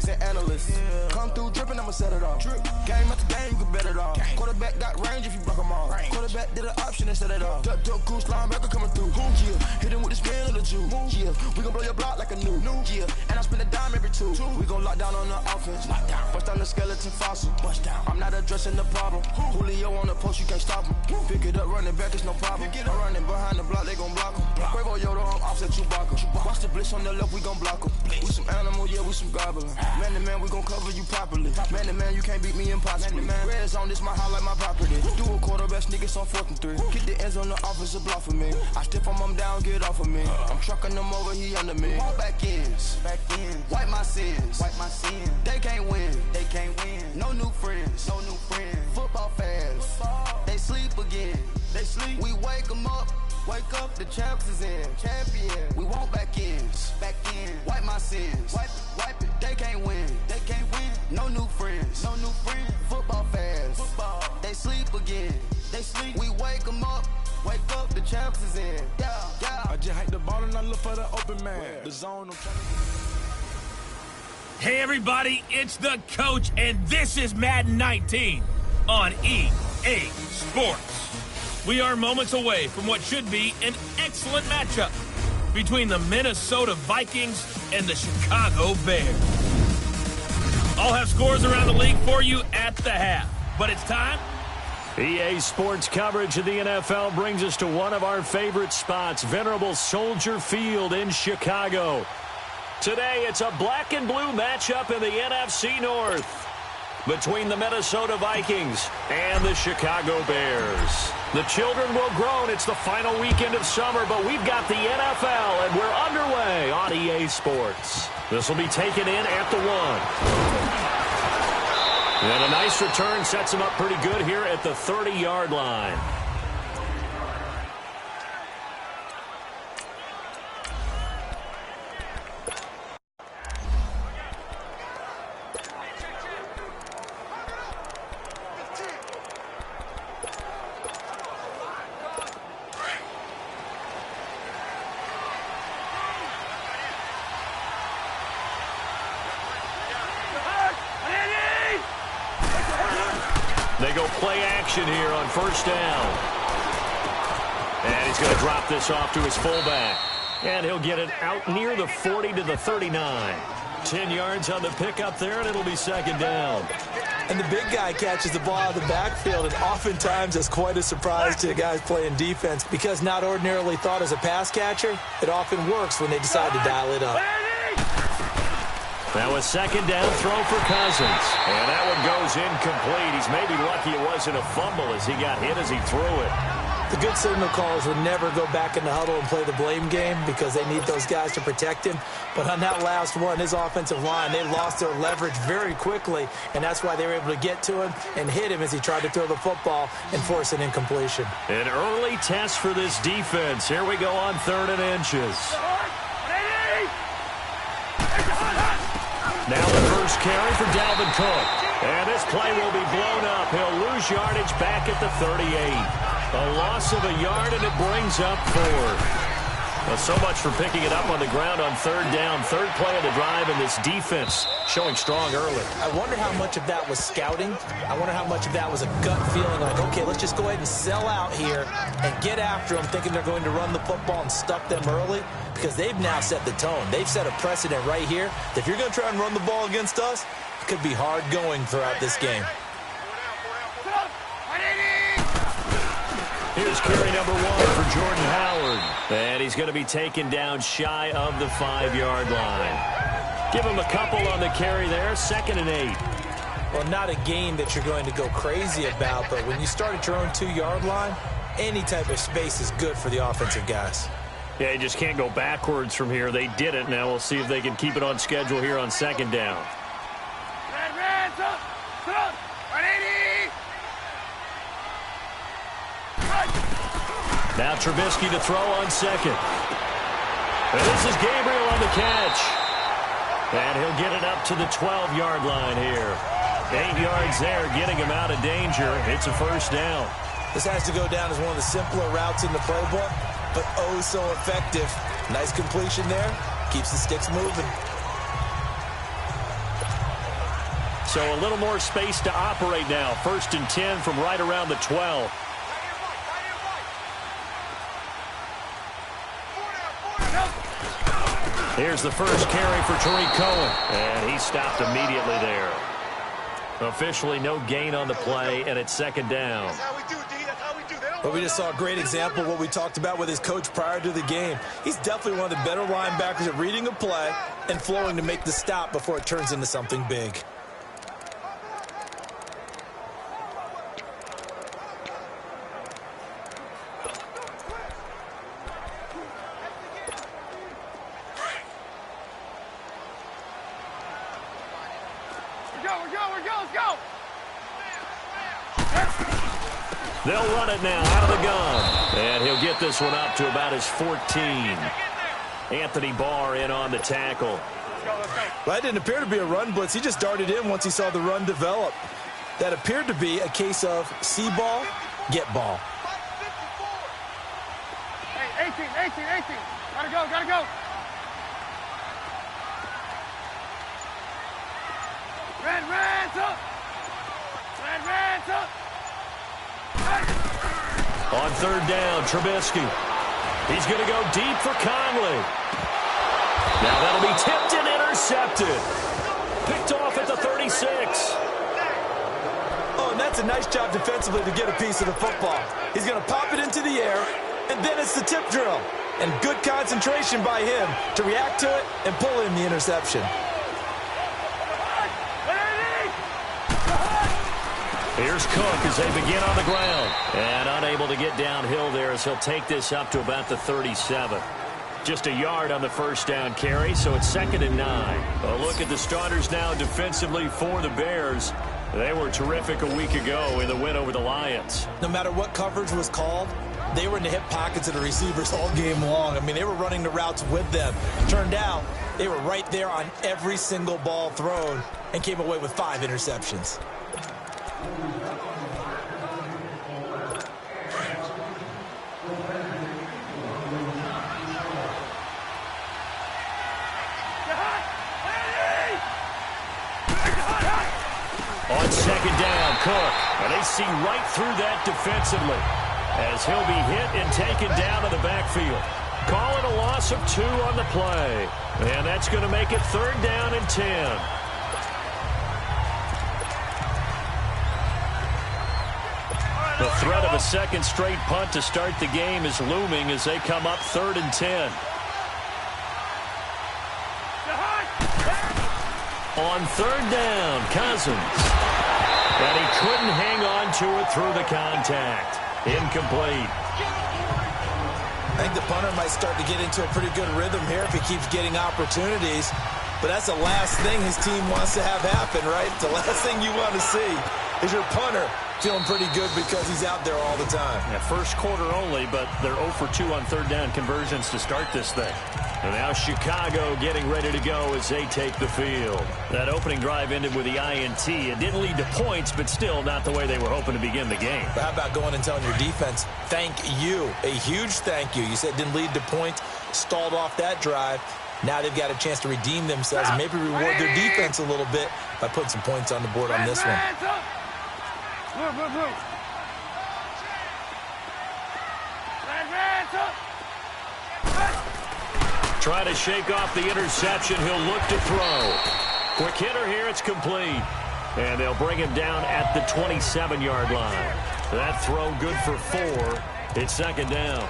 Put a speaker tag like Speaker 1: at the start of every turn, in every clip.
Speaker 1: graphics and analysts. Come through dripping, I'ma set it off. Game after game, you can bet it off. Quarterback got range if you block them all. Quarterback did an option and set it off. Duck, goose, linebacker coming through. Yeah, hit him with the spin of the Jew. Yeah, we gon' blow your block like a new. Yeah, and I spend a dime every two. We gon' lock down on the offense. Bust down the skeleton fossil. I'm not addressing the problem. Julio on the post, you can't stop him. Pick it up, running back, it's no problem. I'm running behind the block, they gon' block him. Quavo Yoda, I'm offset Chewbacca. Watch the blitz on the left, we gon' block him. We some animal, yeah, we some gobbler. Man to man, we gon' cover you properly. Man to man, you can't beat me impossibly. Red zone, this my highlight, my property. Do a quarterback, niggas on 4th and 3. Kick the ends on the offensive block for me. I stiff him down, get off of me. I'm trucking them over, he under me. All back ends, wipe my sins, They can't win, No new friends, Football fans, they sleep again. We wake them up. Wake up, the champs is in. Champion. We want back ends. Wipe my sins. Wipe it. They can't win. No new friends. Football fans. They sleep again. We wake them up. Wake up, the champs is in. Yeah.
Speaker 2: I just hike the ball and I look for the open man. The zone, I'm trying to...
Speaker 3: Hey everybody, it's the coach, and this is Madden 19 on EA Sports. We are moments away from what should be an excellent matchup between the Minnesota Vikings and the Chicago Bears. I'll have scores around the league for you at the half, but it's time.
Speaker 4: EA Sports coverage of the NFL brings us to one of our favorite spots, venerable Soldier Field in Chicago. Today, it's a black and blue matchup in the NFC North between the Minnesota Vikings and the Chicago Bears. The children will groan. It's the final weekend of summer, but we've got the NFL, and we're underway on EA Sports. This will be taken in at the 1. And a nice return sets him up pretty good here at the 30-yard line. They go play action here on first down. And he's going to drop this off to his fullback. And he'll get it out near the 40 to the 39. 10 yards on the pickup there, and it'll be second down.
Speaker 5: And the big guy catches the ball out of the backfield, and oftentimes it's quite a surprise to the guys playing defense because not ordinarily thought as a pass catcher, it often works when they decide to dial it up.
Speaker 4: Now a second down throw for Cousins. And that one goes incomplete. He's maybe lucky it wasn't a fumble as he got hit as he threw it.
Speaker 5: The good signal callers would never go back in the huddle and play the blame game because they need those guys to protect him. But on that last one, his offensive line, they lost their leverage very quickly, and that's why they were able to get to him and hit him as he tried to throw the football and force an incompletion.
Speaker 4: An early test for this defense. Here we go on 3rd and inches. Now the first carry for Dalvin Cook. And this play will be blown up. He'll lose yardage back at the 38. A loss of a yard, and it brings up 4. Well, so much for picking it up on the ground on 3rd down. 3rd play of the drive, and this defense showing strong early.
Speaker 5: I wonder how much of that was scouting. I wonder how much of that was a gut feeling like, okay, let's just go ahead and sell out here and get after them, thinking they're going to run the football and stuff them early, because they've now set the tone. They've set a precedent right here. If you're going to try and run the ball against us, it could be hard going throughout this game.
Speaker 4: Here's carry number 1 for Jordan Howard. And he's going to be taken down shy of the 5-yard line. Give him a couple on the carry there. 2nd and 8.
Speaker 5: Well, not a game that you're going to go crazy about, but when you start at your own 2-yard line, any type of space is good for the offensive guys.
Speaker 4: Yeah, you just can't go backwards from here. They didn't. Now we'll see if they can keep it on schedule here on 2nd down. Now Trubisky to throw on 2nd. And this is Gabriel on the catch. And he'll get it up to the 12-yard line here. 8 yards there, getting him out of danger. It's a first down.
Speaker 5: This has to go down as one of the simpler routes in the playbook, but oh so effective. Nice completion there. Keeps the sticks moving.
Speaker 4: So a little more space to operate now. 1st and 10 from right around the 12. Here's the first carry for Tariq Cohen. And he stopped immediately there. Officially no gain on the play, and it's 2nd down.
Speaker 1: That's how we do, D. That's how we do.
Speaker 5: But we just saw a great example of what we talked about with his coach prior to the game. He's definitely one of the better linebackers at reading a play and flowing to make the stop before it turns into something big.
Speaker 4: They'll run it now out of the gun. And he'll get this one up to about his 14. Anthony Barr in on the tackle.
Speaker 5: Well, that didn't appear to be a run blitz. He just darted in once he saw the run develop. That appeared to be a case of see ball, get ball.
Speaker 6: Hey, 18. Gotta go. Red up.
Speaker 4: On 3rd down, Trubisky. He's going to go deep for Conley. Now that'll be tipped and intercepted. Picked off at the 36.
Speaker 5: Oh, and that's a nice job defensively to get a piece of the football. He's going to pop it into the air, and then it's the tip drill. And good concentration by him to react to it and pull in the interception.
Speaker 4: Here's Cook as they begin on the ground. And unable to get downhill there as he'll take this up to about the 37. Just a yard on the 1st down carry, so it's 2nd and 9. A look at the starters now defensively for the Bears. They were terrific a week ago in the win over the Lions.
Speaker 5: No matter what coverage was called, they were in the hip pockets of the receivers all game long. I mean, they were running the routes with them. Turned out, they were right there on every single ball thrown and came away with 5 interceptions.
Speaker 4: On 2nd down, Cook. And they see right through that defensively as he'll be hit and taken down to the backfield. Calling a loss of 2 on the play. And that's going to make it 3rd down and 10. The threat of a 2nd straight punt to start the game is looming as they come up 3rd and 10. On 3rd down, Cousins. And he couldn't hang on to it through the contact. Incomplete.
Speaker 5: I think the punter might start to get into a pretty good rhythm here if he keeps getting opportunities. But that's the last thing his team wants to have happen, right? The last thing you want to see is your punter feeling pretty good because he's out there all the time.
Speaker 4: Yeah, 1st quarter only, but they're 0 for 2 on 3rd down conversions to start this thing. And now Chicago getting ready to go as they take the field. That opening drive ended with the INT. It didn't lead to points, but still not the way they were hoping to begin the game.
Speaker 5: But how about going and telling your defense, thank you, a huge thank you. You said it didn't lead to points, stalled off that drive. Now they've got a chance to redeem themselves and maybe reward their defense a little bit by putting some points on the board on this one.
Speaker 4: Trying to shake off the interception. He'll look to throw. Quick hitter here. It's complete. And they'll bring him down at the 27-yard line. That throw good for 4. It's 2nd down.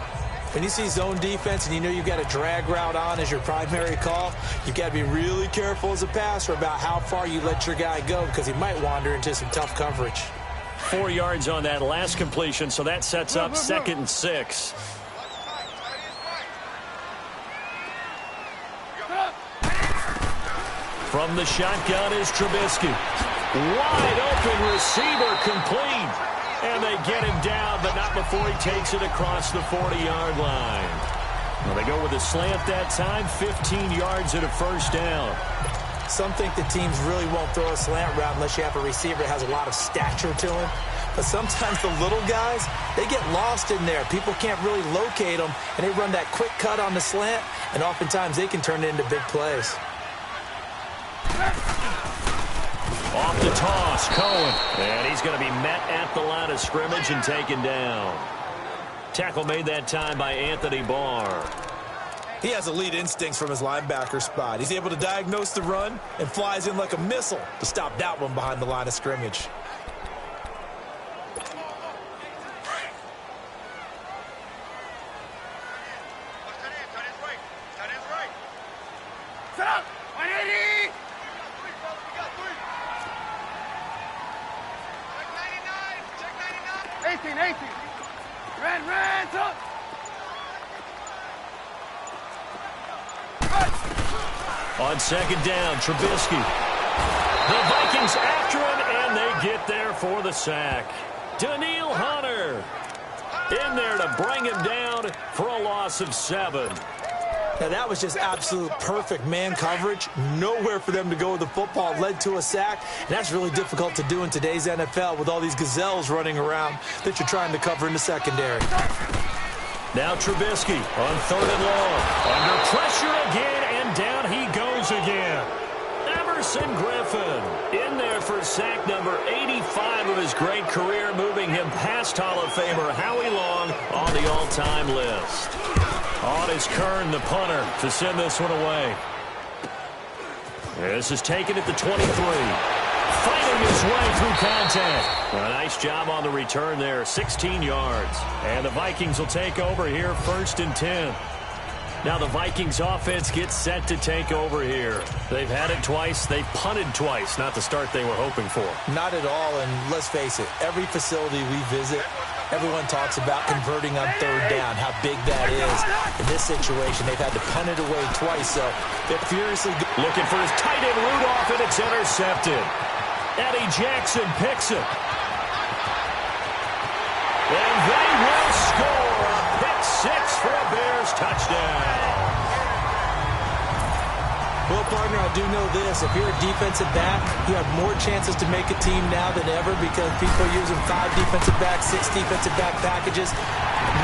Speaker 5: When you see zone defense and you know you've got a drag route on as your primary call, you've got to be really careful as a passer about how far you let your guy go because he might wander into some tough coverage.
Speaker 4: 4 yards on that last completion, so that sets up 2nd and 6. From the shotgun is Trubisky. Wide open receiver complete. And they get him down, but not before he takes it across the 40-yard line. Well, they go with a slant that time, 15 yards at a 1st down.
Speaker 5: Some think the teams really won't throw a slant route unless you have a receiver that has a lot of stature to him. But sometimes the little guys, they get lost in there. People can't really locate them, and they run that quick cut on the slant, and oftentimes they can turn it into big plays.
Speaker 4: Off the toss, Cohen. And he's going to be met at the line of scrimmage and taken down. Tackle made that time by Anthony Barr.
Speaker 5: He has elite instincts from his linebacker spot. He's able to diagnose the run and flies in like a missile to stop that one behind the line of scrimmage.
Speaker 6: Set up! 180! Check 99! 18! Red, up!
Speaker 4: On second down, Trubisky. The Vikings after him, and they get there for the sack. Daniil Hunter in there to bring him down for a loss of 7.
Speaker 5: Now, that was just absolute perfect man coverage. Nowhere for them to go with the football. Led to a sack. And that's really difficult to do in today's NFL with all these gazelles running around that you're trying to cover in the secondary.
Speaker 4: Now Trubisky on 3rd and long. Under pressure again, and down he goes again. Emerson Griffin in there for sack number 85 of his great career, moving him past Hall of Famer Howie Long on the all-time list. On is Kern, the punter, to send this one away. This is taken at the 23. Fighting his way through contact. A nice job on the return there, 16 yards. And the Vikings will take over here, 1st and 10. Now the Vikings offense gets set to take over here. They've had it twice. They've punted twice. Not the start they were hoping for.
Speaker 5: Not at all, and let's face it, every facility we visit, everyone talks about converting on 3rd down, how big that is. In this situation, they've had to punt it away twice, so they're furiously
Speaker 4: looking for his tight end Rudolph, and it's intercepted. Eddie Jackson picks it. And they will score a pick 6 for a Bears touchdown.
Speaker 5: Well, partner, I do know this. If you're a defensive back, you have more chances to make a team now than ever because people are using 5 defensive backs, 6 defensive back packages.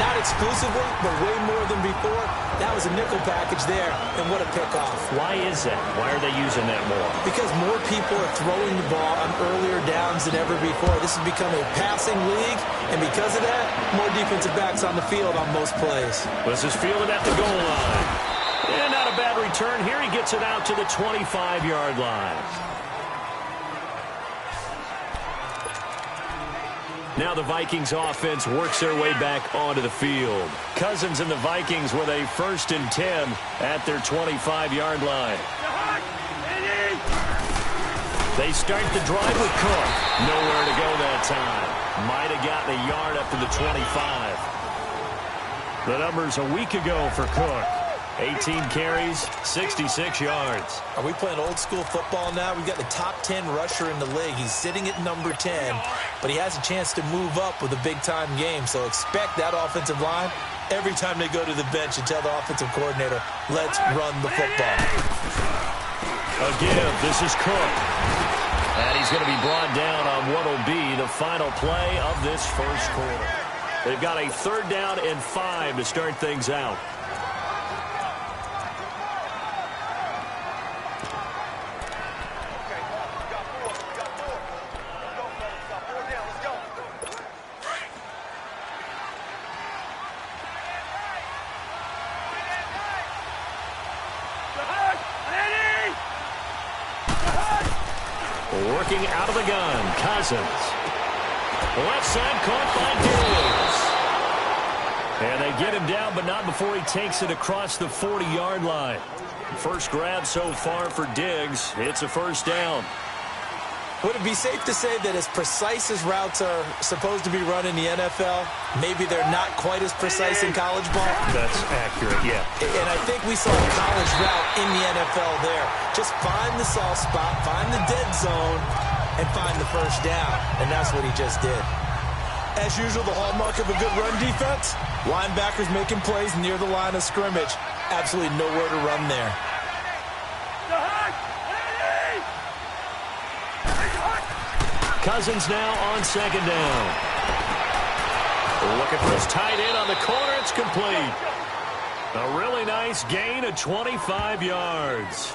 Speaker 5: Not exclusively, but way more than before. That was a nickel package there, and what a pickoff.
Speaker 4: Why is that? Why are they using that more?
Speaker 5: Because more people are throwing the ball on earlier downs than ever before. This has become a passing league, and because of that, more defensive backs on the field on most plays.
Speaker 4: This is fielded at the goal line. And not a bad return. Here he gets it out to the 25-yard line. Now the Vikings offense works their way back onto the field. Cousins and the Vikings with a 1st and 10 at their 25-yard line. They start the drive with Cook. Nowhere to go that time. Might have gotten a yard up to the 25. The numbers a week ago for Cook. 18 carries, 66 yards.
Speaker 5: Are we playing old school football now? We've got the top 10 rusher in the league. He's sitting at number 10, but he has a chance to move up with a big-time game. So expect that offensive line every time they go to the bench and tell the offensive coordinator, let's run the football.
Speaker 4: Again, this is Cook. And he's going to be brought down on what will be the final play of this first quarter. They've got a 3rd down and 5 to start things out. Working out of the gun, Cousins. Left side caught by Diggs. And they get him down, but not before he takes it across the 40-yard line. First grab so far for Diggs. It's a 1st down.
Speaker 5: Would it be safe to say that as precise as routes are supposed to be run in the NFL, maybe they're not quite as precise in college ball?
Speaker 4: That's accurate, yeah.
Speaker 5: And I think we saw a college route in the NFL there. Just find the soft spot, find the dead zone, and find the 1st down. And that's what he just did. As usual, the hallmark of a good run defense, linebackers making plays near the line of scrimmage. Absolutely nowhere to run there.
Speaker 4: Cousins now on 2nd down. Looking for his tight end on the corner. It's complete. A really nice gain of 25 yards.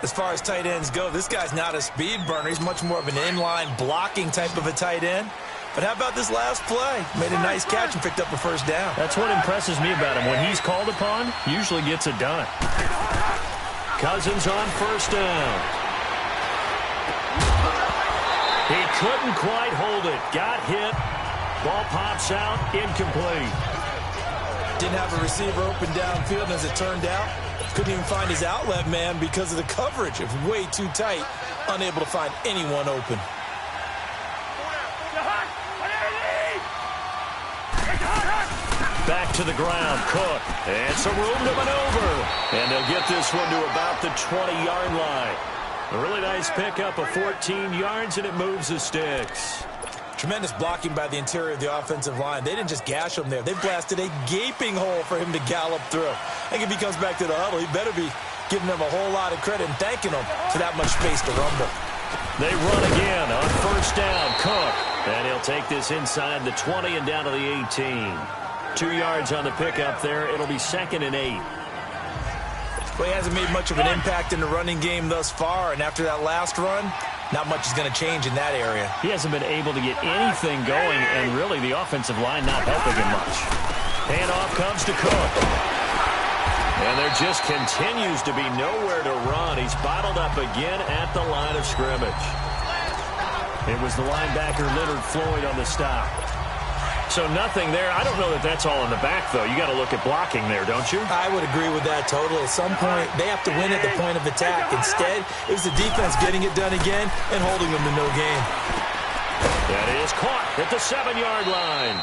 Speaker 5: As far as tight ends go, this guy's not a speed burner. He's much more of an inline blocking type of a tight end. But how about this last play? Made a nice catch and picked up a first down.
Speaker 4: That's what impresses me about him. When he's called upon, usually gets it done. Cousins on first down. He couldn't quite hold it. Got hit. Ball pops out. Incomplete.
Speaker 5: Didn't have a receiver open downfield, and as it turned out, couldn't even find his outlet man because of the coverage. It was way too tight. Unable to find anyone open.
Speaker 4: Back to the ground, Cook. And some room to maneuver. And they'll get this one to about the 20-yard line. A really nice pickup of 14 yards, and it moves the sticks.
Speaker 5: Tremendous blocking by the interior of the offensive line. They didn't just gash him there. They blasted a gaping hole for him to gallop through. I think if he comes back to the huddle, he better be giving them a whole lot of credit and thanking them for that much space to rumble.
Speaker 4: They run again on first down. Cook. And he'll take this inside the 20 and down to the 18. 2 yards on the pickup there. It'll be 2nd and 8.
Speaker 5: Well, he hasn't made much of an impact in the running game thus far, and after that last run, not much is going to change in that area.
Speaker 4: He hasn't been able to get anything going, and really the offensive line not helping him much. Handoff comes to Cook. And there just continues to be nowhere to run. He's bottled up again at the line of scrimmage. It was the linebacker Leonard Floyd on the stop. So nothing there. I don't know that that's all in the back, though. You got to look at blocking there, don't you?
Speaker 5: I would agree with that totally. At some point, they have to win at the point of attack. Instead, it was the defense getting it done again and holding them to no gain.
Speaker 4: That is caught at the 7-yard line.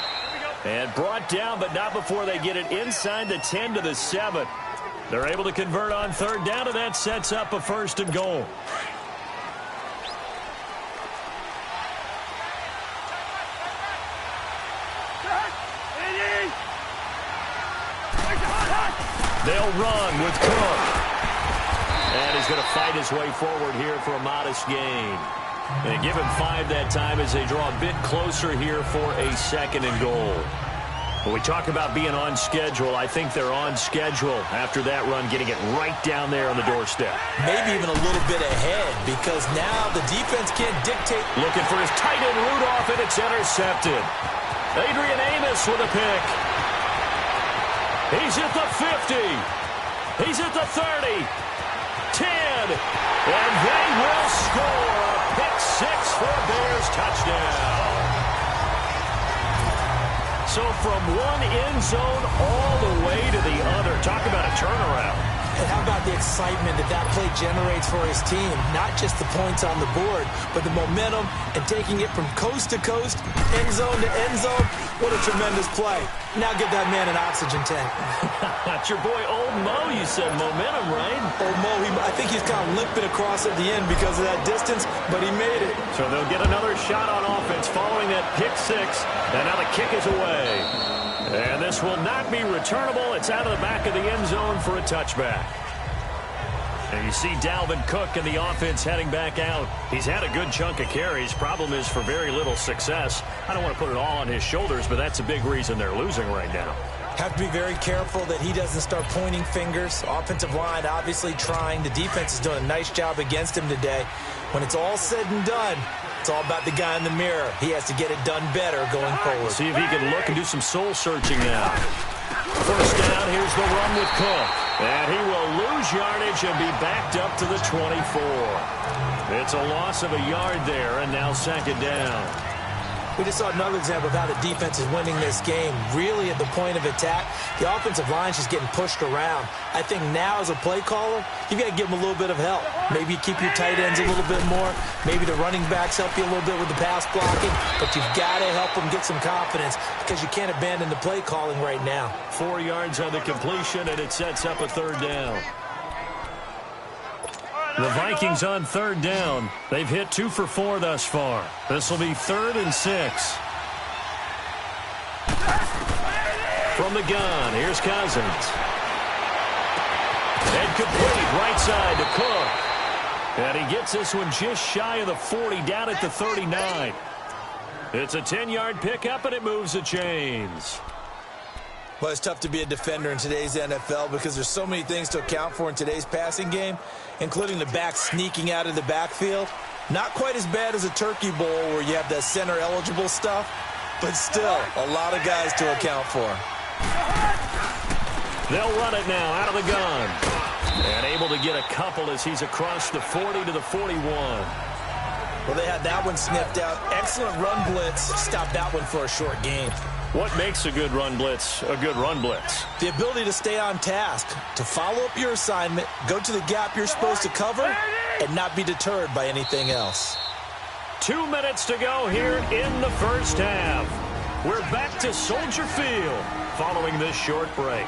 Speaker 4: And brought down, but not before they get it inside the 10 to the 7. They're able to convert on third down, and that sets up a 1st and goal. They'll run with Cook. And he's going to fight his way forward here for a modest gain. They give him 5 that time as they draw a bit closer here for a 2nd and goal. When we talk about being on schedule, I think they're on schedule after that run, getting it right down there on the doorstep.
Speaker 5: Maybe even a little bit ahead, because now the defense can't dictate.
Speaker 4: Looking for his tight end Rudolph, and it's intercepted. Adrian Amos with a pick. He's at the 50. He's at the 30. 10. And they will score. A pick 6 for Bears touchdown. So from one end zone all the way to the other. Talk about a turnaround.
Speaker 5: And how about the excitement that play generates for his team? Not just the points on the board, but the momentum and taking it from coast to coast, end zone to end zone. What a tremendous play. Now give that man an oxygen tank.
Speaker 4: That's your boy Old Mo, you said. Momentum, right?
Speaker 5: Old Mo, I think he's kind of limping across at the end because of that distance, but he made it.
Speaker 4: So they'll get another shot on offense following that pick 6. And now the kick is away. And this will not be returnable. It's out of the back of the end zone for a touchback. And you see Dalvin Cook and the offense heading back out. He's had a good chunk of carries. Problem is for very little success. I don't want to put it all on his shoulders, but that's a big reason they're losing right now.
Speaker 5: Have to be very careful that he doesn't start pointing fingers. Offensive line obviously trying. The defense is doing a nice job against him today. When it's all said and done, it's all about the guy in the mirror. He has to get it done better going forward.
Speaker 4: See if he can look and do some soul searching now. First down, here's the run with Cook. And he will lose yardage and be backed up to the 24. It's a loss of a yard there, and now 2nd down.
Speaker 5: We just saw another example of how the defense is winning this game. Really at the point of attack, the offensive line is just getting pushed around. I think now as a play caller, you've got to give them a little bit of help. Maybe you keep your tight ends a little bit more. Maybe the running backs help you a little bit with the pass blocking. But you've got to help them get some confidence because you can't abandon the play calling right now.
Speaker 4: 4 yards on the completion, and it sets up a 3rd down. The Vikings on 3rd down. They've hit 2 for 4 thus far. This will be 3rd and 6. From the gun, here's Cousins. And complete right side to Cook. And he gets this one just shy of the 40, down at the 39. It's a 10-yard pickup, and it moves the chains.
Speaker 5: Well, it's tough to be a defender in today's NFL because there's so many things to account for in today's passing game, including the back sneaking out of the backfield. Not quite as bad as a turkey bowl where you have that center-eligible stuff, but still a lot of guys to account for.
Speaker 4: They'll run it now out of the gun. And able to get a couple as he's across the 40 to the 41.
Speaker 5: Well, they had that one sniffed out. Excellent run blitz. Stopped that one for a short gain.
Speaker 4: What makes a good run blitz a good run blitz?
Speaker 5: The ability to stay on task, to follow up your assignment, go to the gap you're supposed to cover, and not be deterred by anything else.
Speaker 4: 2 minutes to go here in the first half. We're back to Soldier Field following this short break.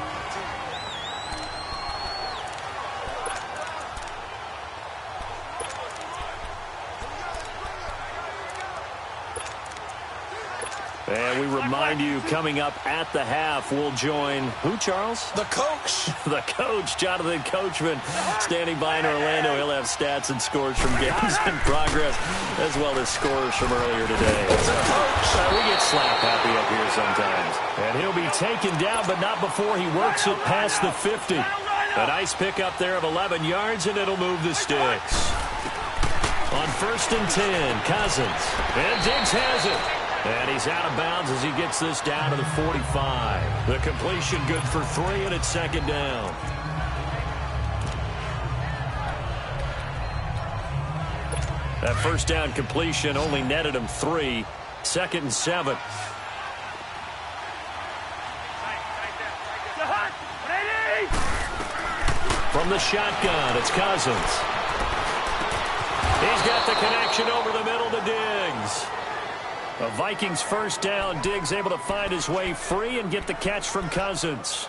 Speaker 4: And we remind you, coming up at the half, we'll join who, Charles?
Speaker 5: The coach.
Speaker 4: The coach, Jonathan Coachman, standing by in Orlando. He'll have stats and scores from games in progress, as well as scores from earlier today. We get slap happy up here sometimes. And he'll be taken down, but not before he works it past the 50. A nice pickup there of 11 yards, and it'll move the sticks. On 1st and 10, Cousins. And Diggs has it. And he's out of bounds as he gets this down to the 45. The completion good for 3, and it's 2nd down. That first down completion only netted him 3. 2nd and 7. From the shotgun, it's Cousins. He's got the connection over the middle to Diggs. A Vikings first down. Diggs able to find his way free and get the catch from Cousins.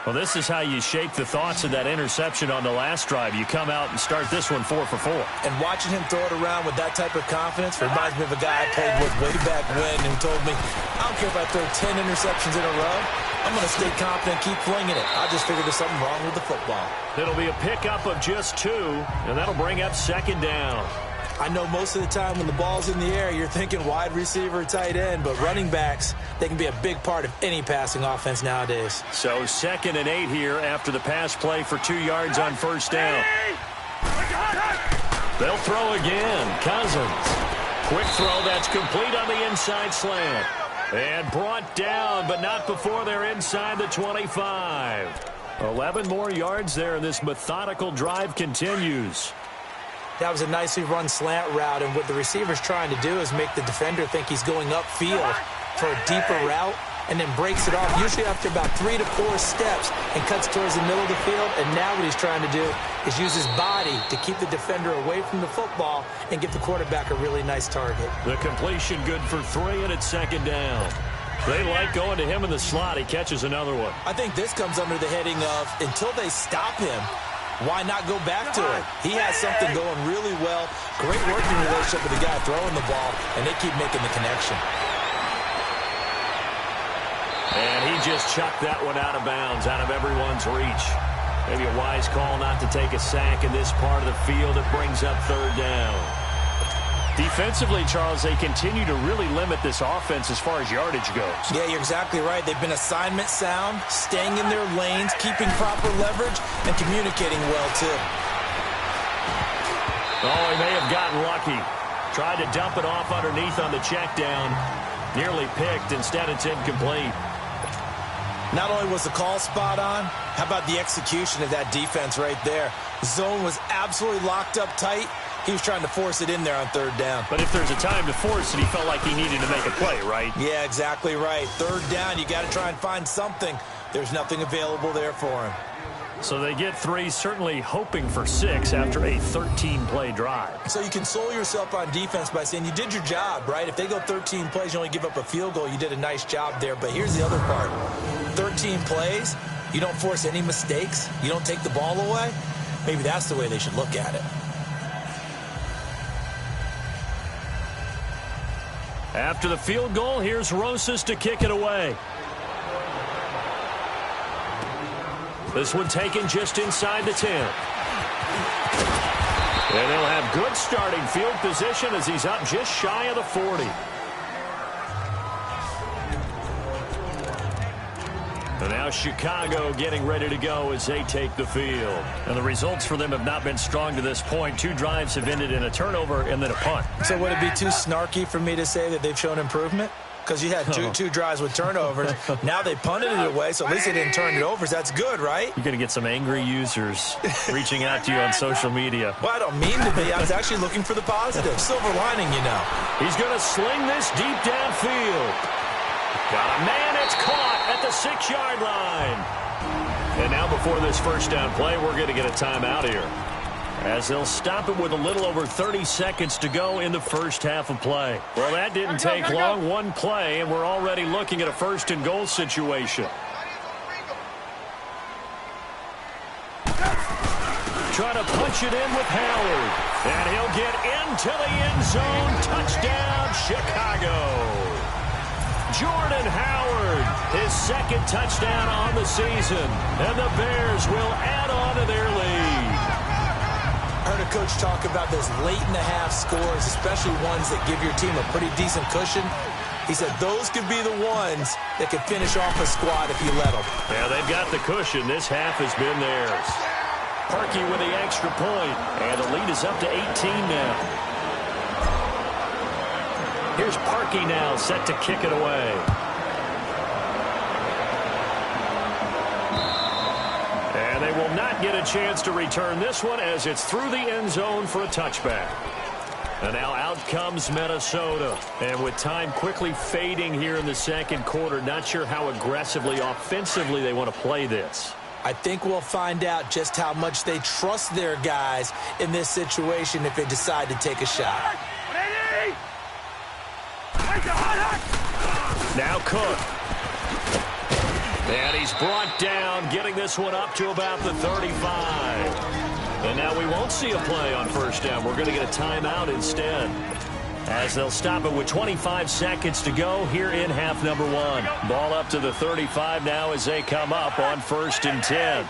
Speaker 4: Well, this is how you shake the thoughts of that interception on the last drive. You come out and start this one 4 for 4.
Speaker 5: And watching him throw it around with that type of confidence reminds me of a guy I played with way back when who told me, I don't care if I throw 10 interceptions in a row. I'm going to stay confident, keep flinging it. I just figured there's something wrong with the football.
Speaker 4: It'll be a pickup of just 2, and that'll bring up 2nd down.
Speaker 5: I know most of the time when the ball's in the air, you're thinking wide receiver, tight end, but running backs, they can be a big part of any passing offense nowadays.
Speaker 4: So 2nd and 8 here after the pass play for 2 yards on 1st down. They'll throw again. Cousins. Quick throw that's complete on the inside slant. And brought down, but not before they're inside the 25. 11 more yards there, and this methodical drive continues.
Speaker 5: That was a nicely run slant route, and what the receiver's trying to do is make the defender think he's going upfield for a deeper route, and then breaks it off, usually after about 3 to 4 steps, and cuts towards the middle of the field. And now what he's trying to do is use his body to keep the defender away from the football and give the quarterback a really nice target.
Speaker 4: The completion good for 3, and it's 2nd down. They like going to him in the slot. He catches another one.
Speaker 5: I think this comes under the heading of, until they stop him, why not go back to it? He has something going really well. Great working relationship with the guy throwing the ball, and they keep making the connection.
Speaker 4: And he just chucked that one out of bounds, out of everyone's reach. Maybe a wise call not to take a sack in this part of the field. It brings up 3rd down. Defensively, Charles, they continue to really limit this offense as far as yardage goes.
Speaker 5: Yeah, you're exactly right. They've been assignment sound, staying in their lanes, keeping proper leverage, and communicating well, too.
Speaker 4: Oh, he may have gotten lucky. Tried to dump it off underneath on the check down. Nearly picked. Instead, it's incomplete.
Speaker 5: Not only was the call spot on, how about the execution of that defense right there? Zone was absolutely locked up tight. He was trying to force it in there on 3rd down.
Speaker 4: But if there's a time to force it, he felt like he needed to make a play, right?
Speaker 5: Yeah, exactly right. 3rd down, you got to try and find something. There's nothing available there for him.
Speaker 4: So they get 3, certainly hoping for 6 after a 13-play drive.
Speaker 5: So you console yourself on defense by saying you did your job, right? If they go 13 plays, you only give up a field goal, you did a nice job there. But here's the other part. 13 plays, you don't force any mistakes, you don't take the ball away. Maybe that's the way they should look at it.
Speaker 4: After the field goal, here's Rosas to kick it away. This one taken just inside the 10. And they'll have good starting field position as he's up just shy of the 40. And now Chicago getting ready to go as they take the field. And the results for them have not been strong to this point. 2 drives have ended in a turnover and then a punt.
Speaker 5: So would it be too snarky for me to say that they've shown improvement? Because you had two drives with turnovers. Now they punted it away, so at least they didn't turn it over. So that's good, right?
Speaker 4: You're going to get some angry users reaching out to you on social media.
Speaker 5: Well, I don't mean to be. I was actually looking for the positive. Silver lining, you know.
Speaker 4: He's going to sling this deep downfield. Got a man, it's caught at the 6-yard line. And now before this first down play, we're going to get a timeout here, as they'll stop it with a little over 30 seconds to go in the first half of play. Well, that didn't take long. 1 play, and we're already looking at a 1st and goal situation. Trying to punch it in with Howard. And he'll get into the end zone. Touchdown, Chicago. Jordan Howard, his 2nd touchdown on the season. And the Bears will add on to their lead.
Speaker 5: I heard a coach talk about those late-in-the-half scores, especially ones that give your team a pretty decent cushion. He said those could be the ones that could finish off a squad if you let them.
Speaker 4: Yeah, they've got the cushion. This half has been theirs. Parkey with the extra point, and the lead is up to 18 now. Here's Parkey now, set to kick it away. And they will not get a chance to return this one as it's through the end zone for a touchback. And now out comes Minnesota. And with time quickly fading here in the 2nd quarter, not sure how aggressively, offensively they want to play this.
Speaker 5: I think we'll find out just how much they trust their guys in this situation if they decide to take a shot.
Speaker 4: Now Cook. And he's brought down, getting this one up to about the 35. And now we won't see a play on 1st down. We're going to get a timeout instead, as they'll stop it with 25 seconds to go here in half number 1. Ball up to the 35 now as they come up on 1st and 10.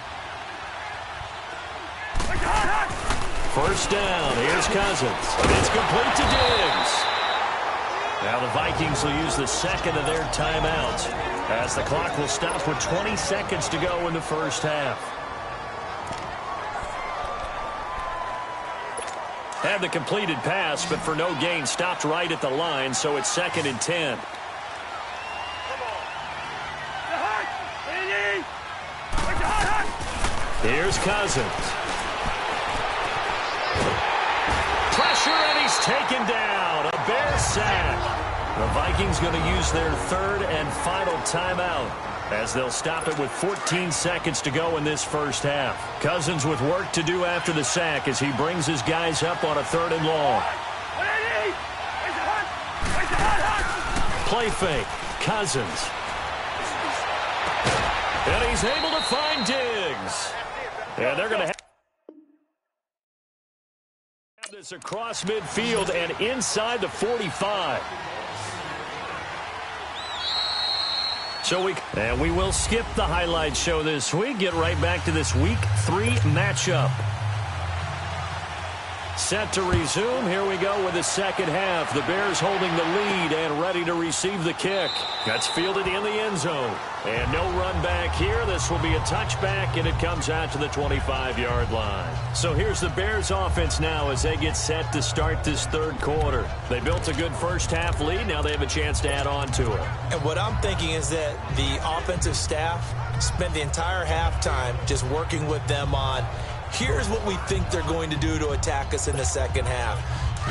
Speaker 4: 1st down. Here's Cousins. It's complete to Diggs. Now the Vikings will use the 2nd of their timeouts, as the clock will stop with 20 seconds to go in the 1st half. Had the completed pass, but for no gain, stopped right at the line, so it's 2nd and 10. Here's Cousins. Pressure, and he's taken down. A Bear sack. The Vikings going to use their 3rd and final timeout, as they'll stop it with 14 seconds to go in this 1st half. Cousins with work to do after the sack as he brings his guys up on a 3rd and long. Play fake. Cousins. And he's able to find Diggs. And they're going to have this across midfield and inside the 45. So we will skip the highlight show this week. Get right back to this Week 3 matchup. Set to resume. Here we go with the 2nd half. The Bears holding the lead and ready to receive the kick. That's fielded in the end zone. And no run back here. This will be a touchback, and it comes out to the 25-yard line. So here's the Bears offense now as they get set to start this 3rd quarter. They built a good 1st half lead. Now they have a chance to add on to it.
Speaker 5: And what I'm thinking is that the offensive staff spent the entire halftime just working with them on, here's what we think they're going to do to attack us in the 2nd half.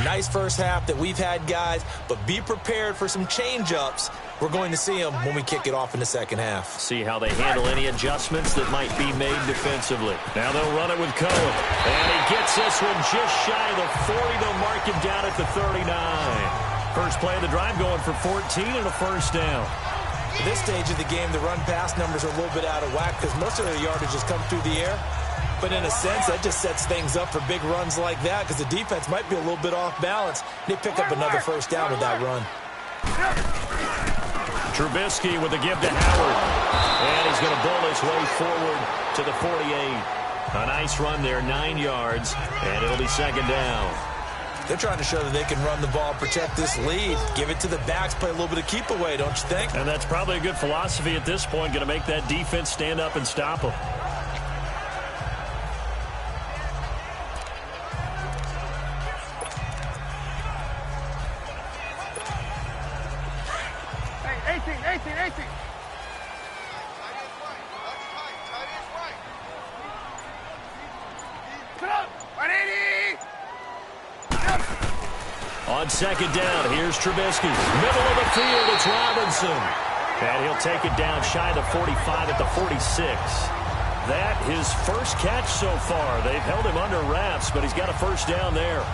Speaker 5: Nice 1st half that we've had, guys, but be prepared for some change-ups. We're going to see them when we kick it off in the 2nd half.
Speaker 4: See how they handle any adjustments that might be made defensively. Now they'll run it with Cohen. And he gets this one just shy of the 40. They'll mark him down at the 39. First play of the drive going for 14 and a 1st down.
Speaker 5: At this stage of the game, the run-pass numbers are a little bit out of whack because most of their yardage has come through the air. But in a sense, that just sets things up for big runs like that because the defense might be a little bit off balance. They pick up another 1st down with that run.
Speaker 4: Trubisky with the give to Howard. And he's going to bowl his way forward to the 48. A nice run there, 9 yards, and it'll be 2nd down.
Speaker 5: They're trying to show that they can run the ball, protect this lead, give it to the backs, play a little bit of keep away, don't you think?
Speaker 4: And that's probably a good philosophy at this point, going to make that defense stand up and stop them.
Speaker 6: Hey, 18. Put up, 180.
Speaker 4: On second down, here's Trubisky. Middle of the field, it's Robinson. And he'll take it down shy of the 45 at the 46. That his first catch so far. They've held him under wraps, but he's got a first down there.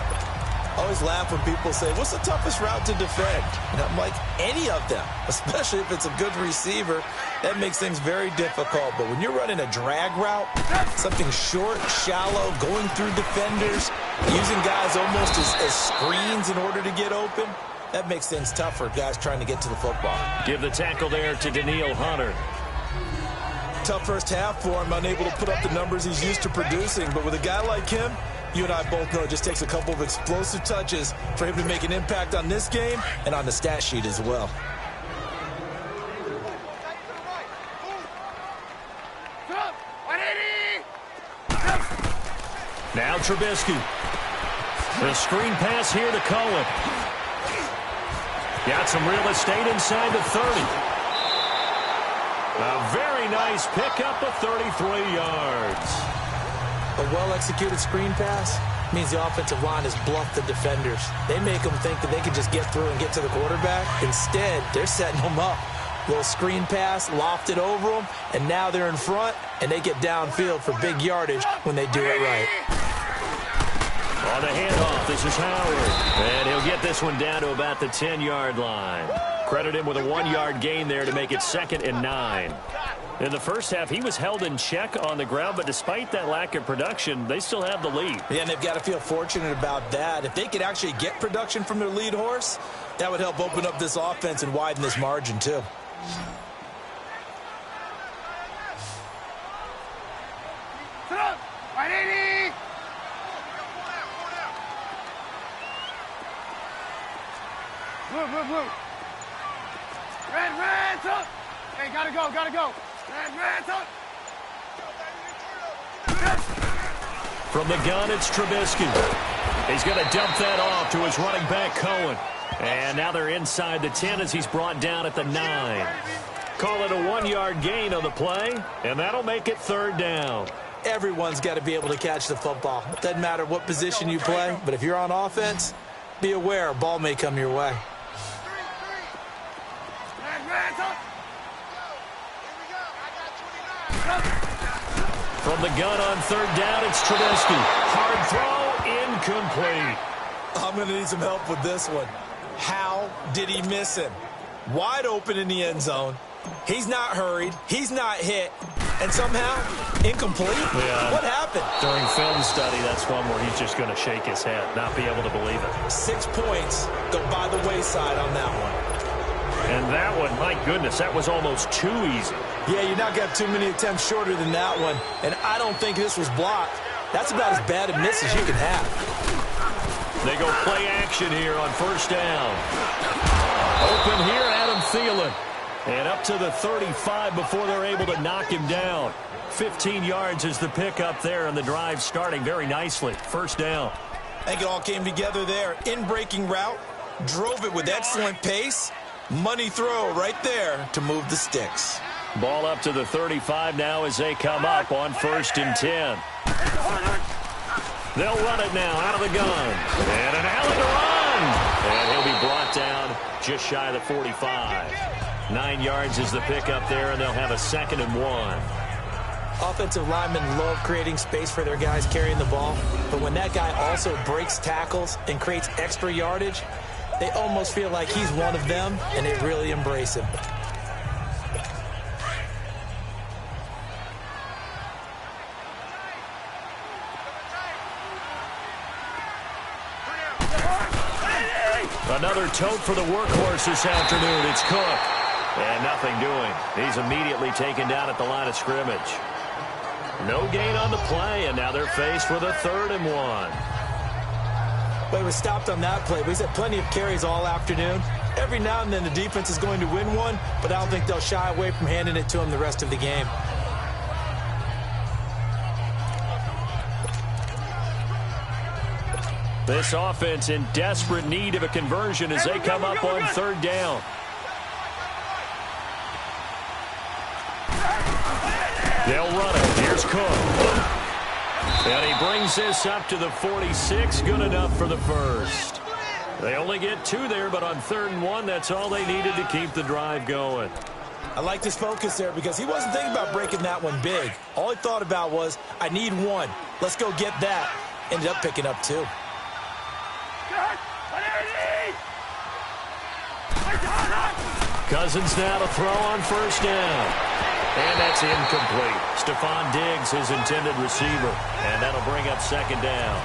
Speaker 5: I always laugh when people say, what's the toughest route to defend? And I'm like, any of them, especially if it's a good receiver. That makes things very difficult. But when you're running a drag route, something short, shallow, going through defenders, using guys almost as screens in order to get open, that makes things tough for guys trying to get to the football.
Speaker 4: Give the tackle there to Daniil Hunter.
Speaker 5: Tough first half for him, unable to put up the numbers he's used to producing. But with a guy like him, you and I both know it just takes a couple of explosive touches for him to make an impact on this game and on the stat sheet as well.
Speaker 4: Now Trubisky. The screen pass here to Cohen. Got some real estate inside the 30. A very nice pickup of 33 yards.
Speaker 5: A well-executed screen pass means the offensive line has bluffed the defenders. They make them think that they can just get through and get to the quarterback. Instead, they're setting them up. Little screen pass, lofted over them, and now they're in front, and they get downfield for big yardage when they do it right.
Speaker 4: On the handoff, this is Howard. And he'll get this one down to about the 10-yard line. Credit him with a 1-yard gain there to make it 2nd and 9. In the first half, he was held in check on the ground, but despite that lack of production, they still have the lead.
Speaker 5: Yeah, and they've got to feel fortunate about that. If they could actually get production from their lead horse, that would help open up this offense and widen this margin, too.
Speaker 6: Sit up, 180. Blue. Red, up. Hey, gotta go. Red, up.
Speaker 4: From the gun, it's Trubisky. He's going to dump that off to his running back, Cohen. And now they're inside the 10 as he's brought down at the 9. Call it a 1-yard gain on the play, and that'll make it 3rd down.
Speaker 5: Everyone's got to be able to catch the football. It doesn't matter what position you play, but if you're on offense, be aware a ball may come your way.
Speaker 6: Red, up.
Speaker 4: From the gun on 3rd down, it's Trubisky. Hard throw, incomplete.
Speaker 5: I'm going to need some help with this one. How did he miss him? Wide open in the end zone. He's not hurried. He's not hit. And somehow, incomplete?
Speaker 4: Yeah.
Speaker 5: What happened?
Speaker 4: During film study, that's one where he's just going to shake his head, not be able to believe it.
Speaker 5: 6 points go by the wayside on that one.
Speaker 4: And that one, my goodness, that was almost too easy.
Speaker 5: Yeah, you're not got too many attempts shorter than that one. And I don't think this was blocked. That's about as bad a miss as you can have.
Speaker 4: They go play action here on 1st down. Open here, Adam Thielen. And up to the 35 before they're able to knock him down. 15 yards is the pickup there, and the drive starting very nicely. 1st down.
Speaker 5: I think it all came together there. In-breaking route, drove it with excellent pace. Money throw right there to move the sticks.
Speaker 4: Ball up to the 35 now as they come up on 1st and 10. They'll run it now out of the gun. And an Allen to run. And he'll be brought down just shy of the 45. 9 yards is the pickup there, and they'll have a 2nd and 1.
Speaker 5: Offensive linemen love creating space for their guys carrying the ball. But when that guy also breaks tackles and creates extra yardage, they almost feel like he's one of them, and they really embrace him.
Speaker 4: Another tote for the workhorse this afternoon. It's Cook. And nothing doing. He's immediately taken down at the line of scrimmage. No gain on the play, and now they're faced with a 3rd and 1.
Speaker 5: But he was stopped on that play. But he's had plenty of carries all afternoon. Every now and then the defense is going to win one, but I don't think they'll shy away from handing it to him the rest of the game.
Speaker 4: This offense in desperate need of a conversion as they come up on third down. They'll run it. Here's Cook. And he brings this up to the 46. Good enough for the first. They only get 2 there, but on 3rd and 1, that's all they needed to keep the drive going.
Speaker 5: I liked his focus there because he wasn't thinking about breaking that one big. All he thought about was, I need 1. Let's go get that. Ended up picking up 2.
Speaker 4: Cousins now to throw on first down. And that's incomplete. Stephon Diggs, his intended receiver. And that'll bring up 2nd down.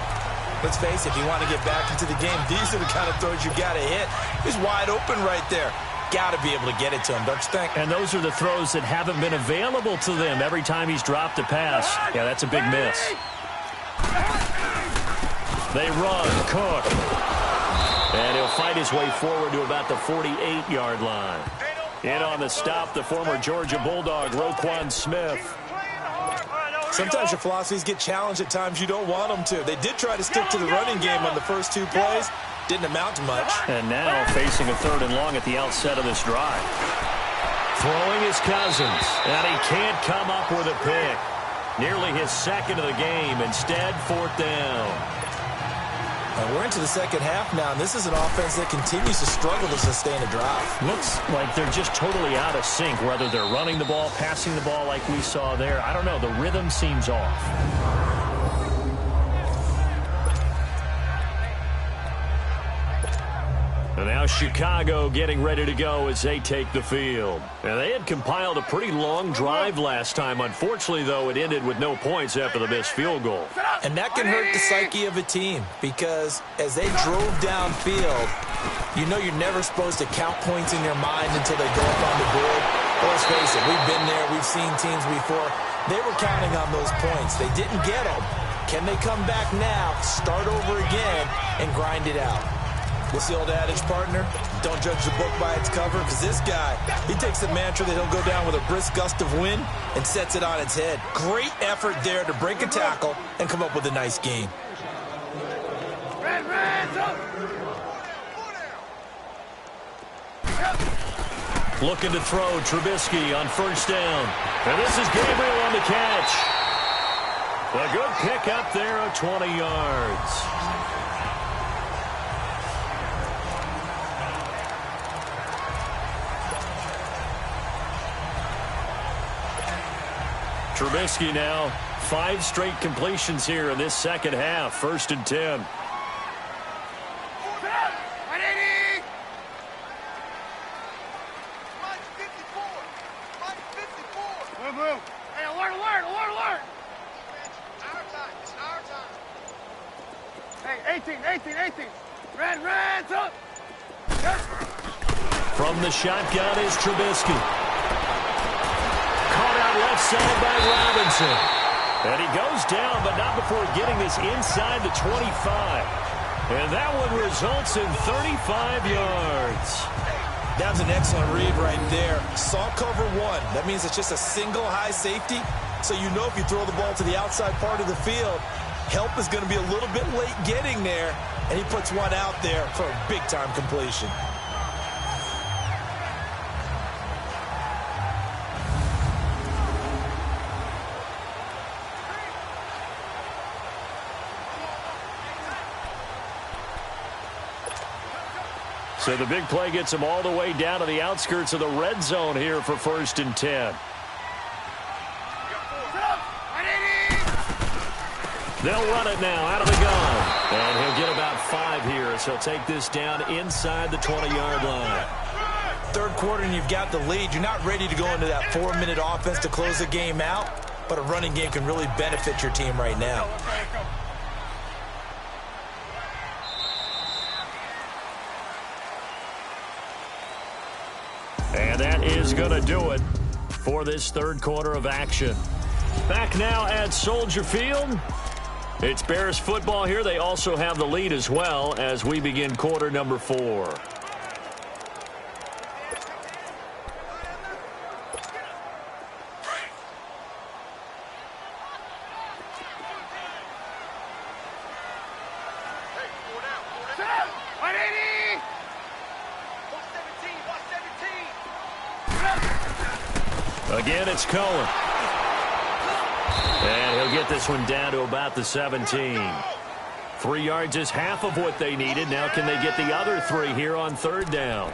Speaker 5: Let's face it, if you want to get back into the game, these are the kind of throws you got to hit. He's wide open right there. Got to be able to get it to him, don't you think?
Speaker 4: And those are the throws that haven't been available to them every time he's dropped a pass. Yeah, that's a big miss. They run. Cook. And he'll fight his way forward to about the 48-yard line. In on the stop, the former Georgia Bulldog, Roquan Smith.
Speaker 5: Sometimes your philosophies get challenged at times you don't want them to. They did try to stick to the running game on the first 2 plays. Didn't amount to much.
Speaker 4: And now facing a 3rd and long at the outset of this drive. Throwing his Cousins. And he can't come up with a pick. Nearly his 2nd of the game. Instead, 4th down.
Speaker 5: And we're into the 2nd half now, and this is an offense that continues to struggle to sustain a drive.
Speaker 4: Looks like they're just totally out of sync, whether they're running the ball, passing the ball like we saw there. I don't know. The rhythm seems off. And now Chicago getting ready to go as they take the field. And they had compiled a pretty long drive last time. Unfortunately, though, it ended with no points after the missed field goal.
Speaker 5: And that can hurt the psyche of a team because as they drove downfield, you know you're never supposed to count points in your mind until they go up on the board. Well, let's face it, we've been there, we've seen teams before. They were counting on those points. They didn't get them. Can they come back now, start over again, and grind it out? What's the old adage, partner? Don't judge the book by its cover, because this guy, he takes the mantra that he'll go down with a brisk gust of wind and sets it on its head. Great effort there to break a tackle and come up with a nice game.
Speaker 4: Looking to throw, Trubisky on first down. And this is Gabriel on the catch. A good pick up there of 20 yards. Trubisky now, 5 straight completions here in this 2nd half. 1st and 10.
Speaker 6: Hey, alert, alert, alert, alert! It's our time. Hey, 18. Red, up!
Speaker 4: From the shotgun is Trubisky. Caught out left side by Robinson. And he goes down, but not before getting this inside the 25. And that one results in 35 yards.
Speaker 5: That was an excellent read right there. Saw cover 1. That means it's just a single high safety. So you know if you throw the ball to the outside part of the field, help is going to be a little bit late getting there. And he puts one out there for a big-time completion.
Speaker 4: So the big play gets them all the way down to the outskirts of the red zone here for 1st and 10. They'll run it now out of the gun. And he'll get about 5 here as he'll take this down inside the 20-yard line.
Speaker 5: 3rd quarter and you've got the lead. You're not ready to go into that 4-minute offense to close the game out, but a running game can really benefit your team right now.
Speaker 4: And that is going to do it for this 3rd quarter of action. Back now at Soldier Field. It's Bears football here. They also have the lead as well as we begin quarter number 4. Again, it's Cohen. And he'll get this one down to about the 17. 3 yards is half of what they needed. Now can they get the other 3 here on third down?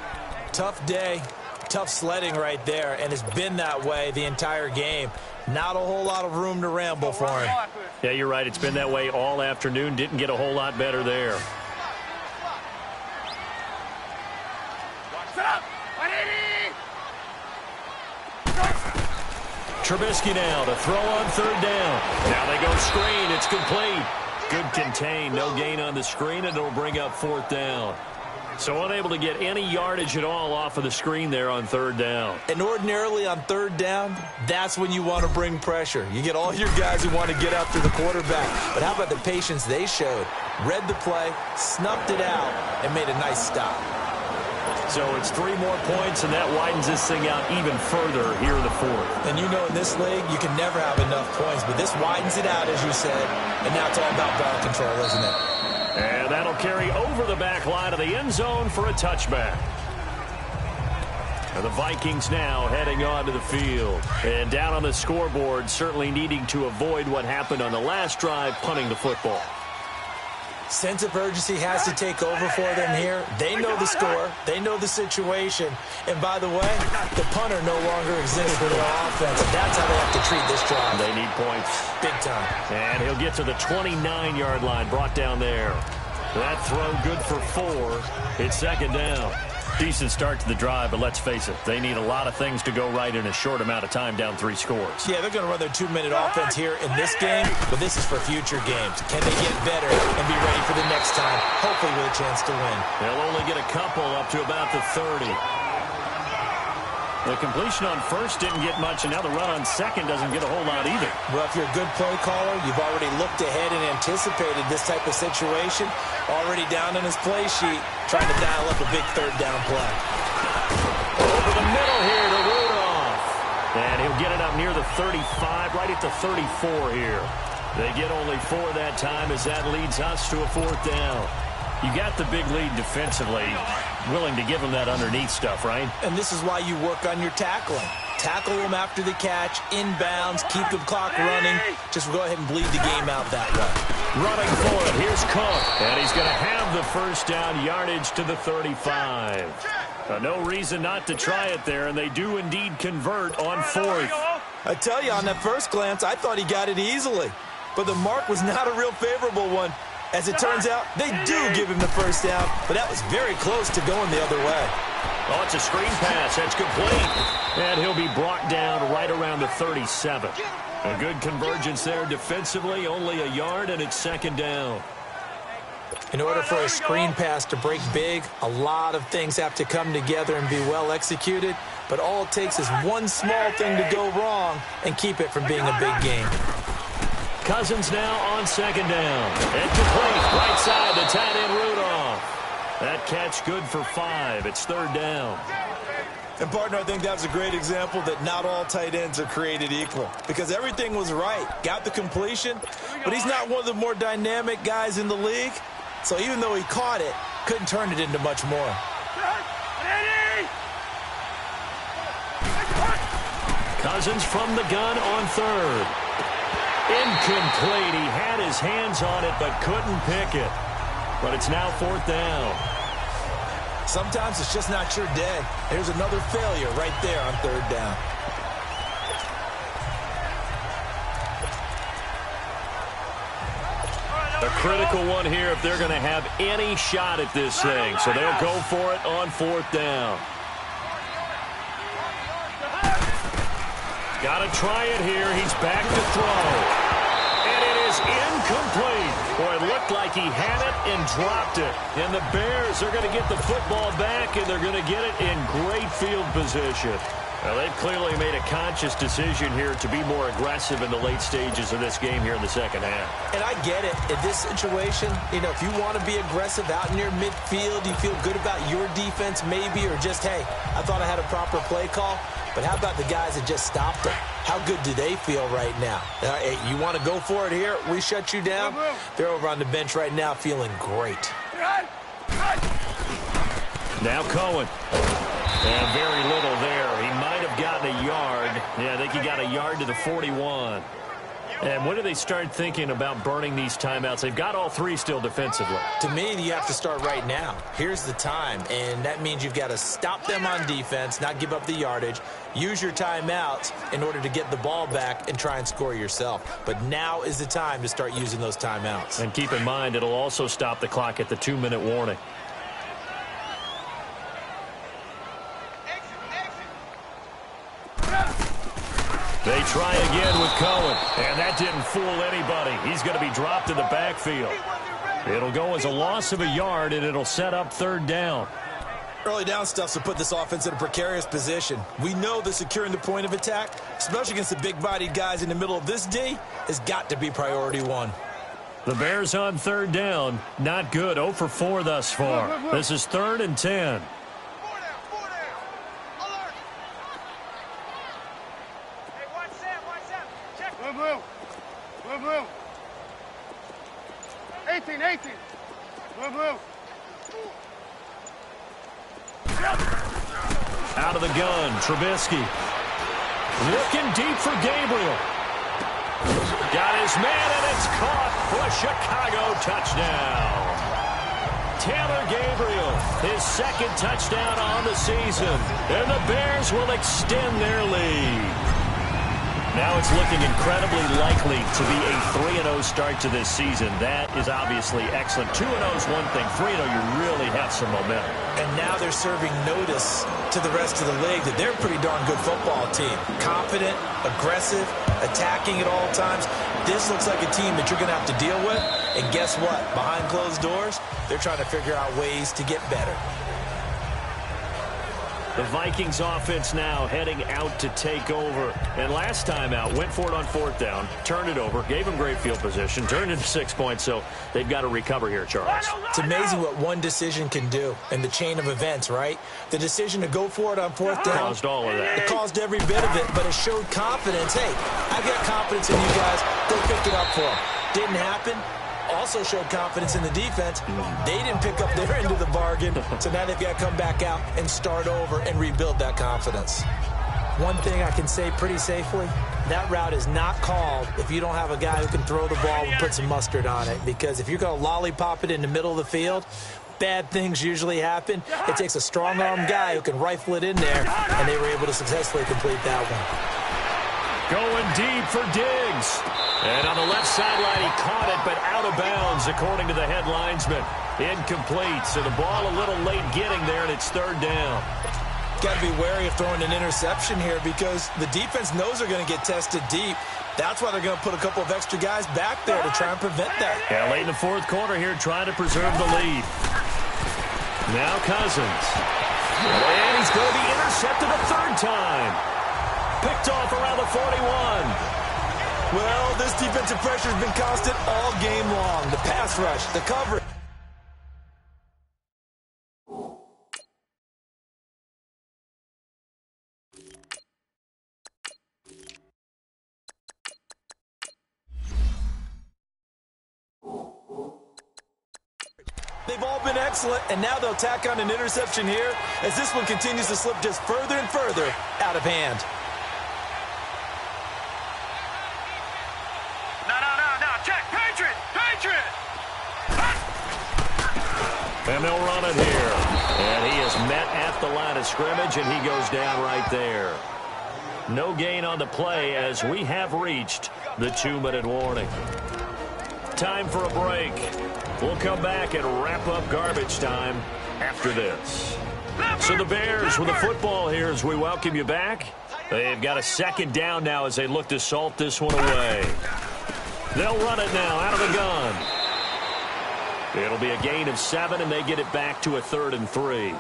Speaker 5: Tough day, tough sledding right there, and it's been that way the entire game. Not a whole lot of room to ramble for him.
Speaker 4: Yeah, you're right. It's been that way all afternoon. Didn't get a whole lot better there. Trubisky now to throw on third down. Now they go screen. It's complete. Good contain. No gain on the screen, and it'll bring up fourth down. So unable to get any yardage at all off of the screen there on third down.
Speaker 5: And ordinarily on third down, that's when you want to bring pressure. You get all your guys who want to get after the quarterback. But how about the patience they showed? Read the play, snuffed it out, and made a nice stop.
Speaker 4: So it's 3 more points, and that widens this thing out even further here in the fourth.
Speaker 5: And you know in this league, you can never have enough points, but this widens it out, as you said, and now it's all about ball control, isn't it?
Speaker 4: And that'll carry over the back line of the end zone for a touchback. And the Vikings now heading onto the field. And down on the scoreboard, certainly needing to avoid what happened on the last drive, punting the football.
Speaker 5: Sense of urgency has to take over for them here. They know the score. They know the situation. And by the way, the punter no longer exists for their offense. That's how they have to treat this drive.
Speaker 4: They need points.
Speaker 5: Big time.
Speaker 4: And he'll get to the 29-yard line, brought down there. That throw good for 4. It's second down. Decent start to the drive, but let's face it, they need a lot of things to go right in a short amount of time, down 3 scores.
Speaker 5: Yeah, they're going to run their 2-minute offense here in this game, but this is for future games. Can they get better and be ready for the next time, hopefully with a chance to win?
Speaker 4: They'll only get a couple up to about the 30. The completion on first didn't get much, and now the run on second doesn't get a whole lot either.
Speaker 5: Well, if you're a good play caller, you've already looked ahead and anticipated this type of situation. Already down in his play sheet, trying to dial up a big third down play.
Speaker 4: Over the middle here to Rudolph. And he'll get it up near the 35, right at the 34 here. They get only 4 that time as that leads us to a fourth down. You got the big lead defensively, willing to give them that underneath stuff, right?
Speaker 5: And this is why you work on your tackling. Tackle them after the catch, inbounds, keep the clock running. Just go ahead and bleed the game out that way.
Speaker 4: Running for it, here's Cook. And he's going to have the first down, yardage to the 35. No reason not to try it there, and they do indeed convert on fourth.
Speaker 5: I tell you, on that first glance, I thought he got it easily. But the mark was not a real favorable one. As it turns out, they do give him the first down, but that was very close to going the other way.
Speaker 4: Oh, it's a screen pass. That's complete. And he'll be brought down right around the 37. A good convergence there defensively, only a yard, and it's second down.
Speaker 5: In order for a screen pass to break big, a lot of things have to come together and be well executed, but all it takes is one small thing to go wrong and keep it from being a big game.
Speaker 4: Cousins now on second down. And complete. Right side to tight end Rudolph. That catch good for 5. It's third down.
Speaker 5: And, partner, I think that's a great example that not all tight ends are created equal. Because everything was right. Got the completion, but he's not one of the more dynamic guys in the league. So even though he caught it, couldn't turn it into much more.
Speaker 4: Cousins from the gun on third. Incomplete. He had his hands on it but couldn't pick it. But it's now fourth down.
Speaker 5: Sometimes it's just not your day. Here's another failure right there on third down.
Speaker 4: A critical one here if they're going to have any shot at this thing. So they'll go for it on fourth down. Got to try it here. He's back to throw. And it is incomplete. Boy, it looked like he had it and dropped it. And the Bears are going to get the football back, and they're going to get it in great field position. Well, they've clearly made a conscious decision here to be more aggressive in the late stages of this game here in the second half.
Speaker 5: And I get it. In this situation, if you want to be aggressive out in your midfield, you feel good about your defense maybe, or just, hey, I thought I had a proper play call. But how about the guys that just stopped them? How good do they feel right now? Hey, you want to go for it here? We shut you down. They're over on the bench right now feeling great.
Speaker 4: Now Cohen. And very little there. He might have gotten a yard. Yeah, I think he got a yard to the 41. And when do they start thinking about burning these timeouts? They've got all three still defensively.
Speaker 5: To me, you have to start right now. Here's the time, and that means you've got to stop them on defense, not give up the yardage, use your timeouts in order to get the ball back and try and score yourself. But now is the time to start using those timeouts.
Speaker 4: And keep in mind, it'll also stop the clock at the 2-minute warning. They try again with Cohen, and that didn't fool anybody. He's going to be dropped in the backfield. It'll go as a loss of a yard, and it'll set up third down.
Speaker 5: Early down stuffs will put this offense in a precarious position. We know that securing the point of attack, especially against the big-bodied guys in the middle of this D, has got to be priority one.
Speaker 4: The Bears on third down. Not good. 0 for 4 thus far. This is 3rd and 10.
Speaker 6: Blue. 18. Blue.
Speaker 4: Out of the gun, Trubisky. Looking deep for Gabriel. Got his man, and it's caught for a Chicago touchdown. Taylor Gabriel, his second touchdown on the season. And the Bears will extend their lead. Now it's looking incredibly likely to be a 3-0 start to this season. That is obviously excellent. 2-0 is one thing. 3-0, you really have some momentum.
Speaker 5: And now they're serving notice to the rest of the league that they're a pretty darn good football team. Confident, aggressive, attacking at all times. This looks like a team that you're going to have to deal with. And guess what? Behind closed doors, they're trying to figure out ways to get better.
Speaker 4: The Vikings offense now heading out to take over. And last time out, went for it on 4th down, turned it over, gave them great field position, turned it to 6 points, so they've got to recover here, Charles.
Speaker 5: It's amazing what one decision can do in the chain of events, right? The decision to go for it on 4th down.
Speaker 4: Caused all of that.
Speaker 5: It caused every bit of it, but it showed confidence. Hey, I've got confidence in you guys. Go pick it up for them. Didn't happen. Also showed confidence in the defense. They didn't pick up their end of the bargain, so now they've got to come back out and start over and rebuild that confidence. One thing I can say pretty safely, that route is not called if you don't have a guy who can throw the ball and put some mustard on it, because if you're going to lollipop it in the middle of the field, bad things usually happen. It takes a strong-arm guy who can rifle it in there, and they were able to successfully complete that one.
Speaker 4: Going deep for Diggs. And on the left sideline, he caught it, but out of bounds, according to the head linesman. Incomplete, so the ball a little late getting there, and it's 3rd down.
Speaker 5: Got to be wary of throwing an interception here because the defense knows they're going to get tested deep. That's why they're going to put a couple of extra guys back there to try and prevent that.
Speaker 4: Yeah, late in the 4th quarter here, trying to preserve the lead. Now Cousins. And he's going to be intercepted a 3rd time. Picked off around the 41.
Speaker 5: Well, this defensive pressure has been constant all game long. The pass rush, the coverage. They've all been excellent, and now they'll tack on an interception here as this one continues to slip just further and further out of hand.
Speaker 4: And they'll run it here. And he is met at the line of scrimmage, and he goes down right there. No gain on the play as we have reached the 2-minute warning. Time for a break. We'll come back and wrap up garbage time after this. So the Bears with the football here as we welcome you back. They've got a 2nd down now as they look to salt this one away. They'll run it now out of the gun. It'll be a gain of 7, and they get it back to a 3rd and 3.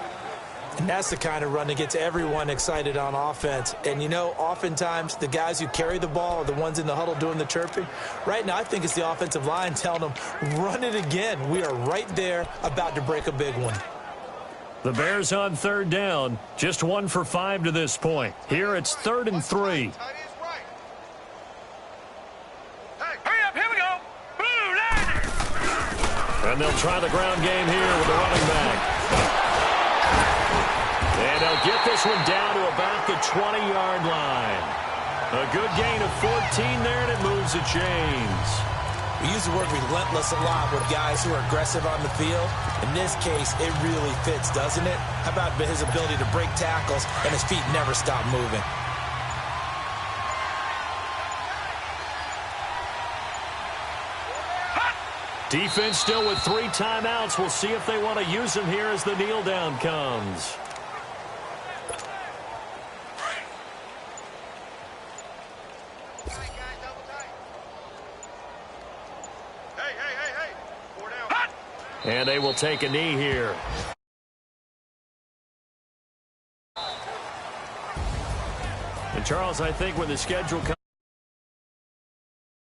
Speaker 5: And that's the kind of run that gets everyone excited on offense. And, you know, oftentimes the guys who carry the ball are the ones in the huddle doing the chirping. Right now, I think it's the offensive line telling them, run it again. We are right there about to break a big one.
Speaker 4: The Bears on third down, just 1 for 5 to this point. Here it's 3rd and 3. And they'll try the ground game here with the running back. And they'll get this one down to about the 20-yard line. A good gain of 14 there, and it moves the chains.
Speaker 5: We use the word relentless a lot with guys who are aggressive on the field. In this case, it really fits, doesn't it? How about his ability to break tackles and his feet never stop moving?
Speaker 4: Defense still with 3 timeouts. We'll see if they want to use them here as the kneel down comes. And they will take a knee here. And Charles, I think when the schedule comes